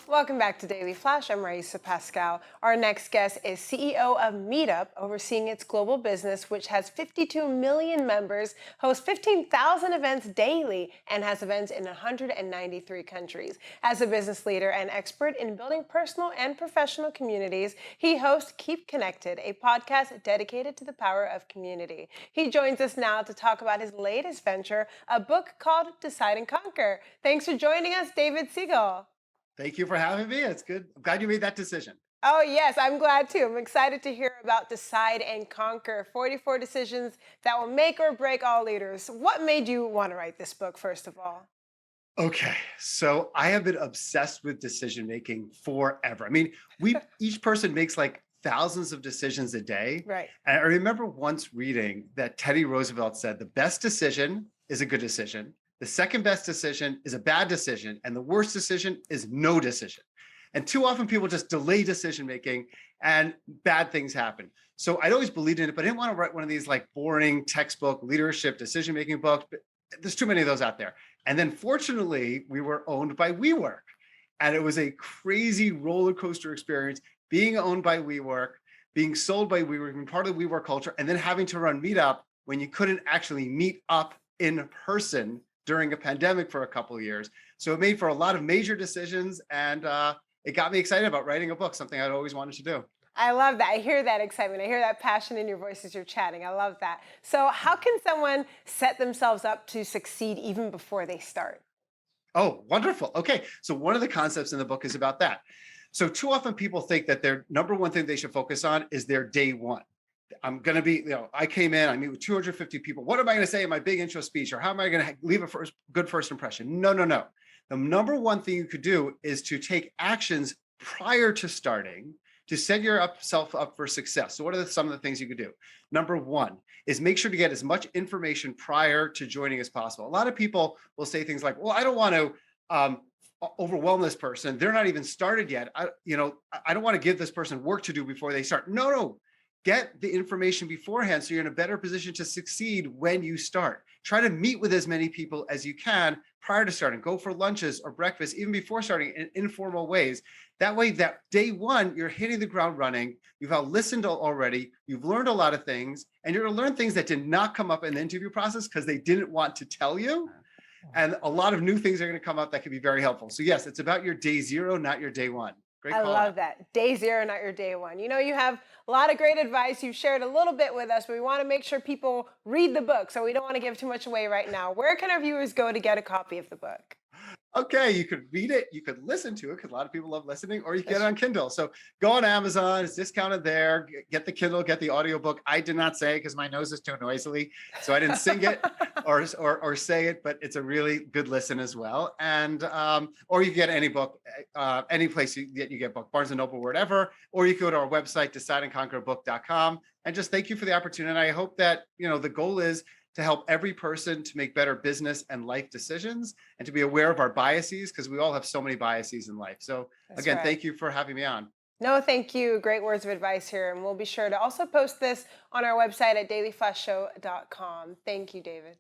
Welcome back to Daily Flash. I'm Riesa Pascal. Our next guest is CEO of Meetup, overseeing its global business, which has 52 million members, hosts 15,000 events daily, and has events in 193 countries. As a business leader and expert in building personal and professional communities, he hosts Keep Connected, a podcast dedicated to the power of community. He joins us now to talk about his latest venture, a book called Decide and Conquer. Thanks for joining us, David SIEGEL. Thank you for having me. It's good. I'm glad you made that decision. Oh, yes, I'm glad too. I'm excited to hear about Decide and Conquer 44 decisions that will make or break all leaders. What made you want to write this book, first of all? Okay, so I have been obsessed with decision making forever. I mean, we each person makes like thousands of decisions a day. Right. And I remember once reading that Teddy Roosevelt said the best decision is a good decision. The second best decision is a bad decision. And the worst decision is no decision. And too often people just delay decision making and bad things happen. So I'd always believed in it, but I didn't want to write one of these like boring textbook leadership decision making books. But there's too many of those out there. And then fortunately, we were owned by WeWork. And it was a crazy roller coaster experience being owned by WeWork, being sold by WeWork, being part of the WeWork culture, and then having to run Meetup when you couldn't actually meet up in person during a pandemic for a couple of years. So it made for a lot of major decisions, and it got me excited about writing a book, something I'd always wanted to do. I love that. I hear that excitement. I hear that passion in your voice as you're chatting. I love that. So, how can someone set themselves up to succeed even before they start? Oh, wonderful. Okay. So one of the concepts in the book is about that. So too often people think that their number one thing they should focus on is their day one. I'm going to be, I came in, I meet with 250 people. What am I going to say in my big intro speech? Or how am I going to leave a good first impression? No, no, no. The number one thing you could do is to take actions prior to starting to set yourself up for success. So what are some of the things you could do? Number one is make sure to get as much information prior to joining as possible. A lot of people will say things like, well, I don't want to overwhelm this person. They're not even started yet. I don't want to give this person work to do before they start. No, no. Get the information beforehand so you're in a better position to succeed when you start. Try to meet with as many people as you can prior to starting. Go for lunches or breakfast, even before starting, in informal ways. That way, that day one, you're hitting the ground running. You've listened already. You've learned a lot of things, and you're going to learn things that did not come up in the interview process because they didn't want to tell you. And a lot of new things are going to come up that could be very helpful. So yes, it's about your day zero, not your day one. Great I call love out. that. Day zero, not your day one. You know, you have a lot of great advice. You've shared a little bit with us, but we want to make sure people read the book. So we don't want to give too much away right now. Where can our viewers go to get a copy of the book? Okay, you could read it, you could listen to it because a lot of people love listening, or you can get That's it on Kindle. So go on Amazon, it's discounted there. Get the Kindle, get the audiobook. I did not say it because my nose is too noisily, so I didn't sing it or say it, but it's a really good listen as well. And or you can get any book, any place that you get book, Barnes and Noble, wherever, or you can go to our website, decideandconquerbook.com. And just thank you for the opportunity. And I hope that the goal is to help every person to make better business and life decisions and to be aware of our biases because we all have so many biases in life. So That's again, right. thank you for having me on. No, thank you. Great words of advice here. And we'll be sure to also post this on our website at dailyflashshow.com. Thank you, David.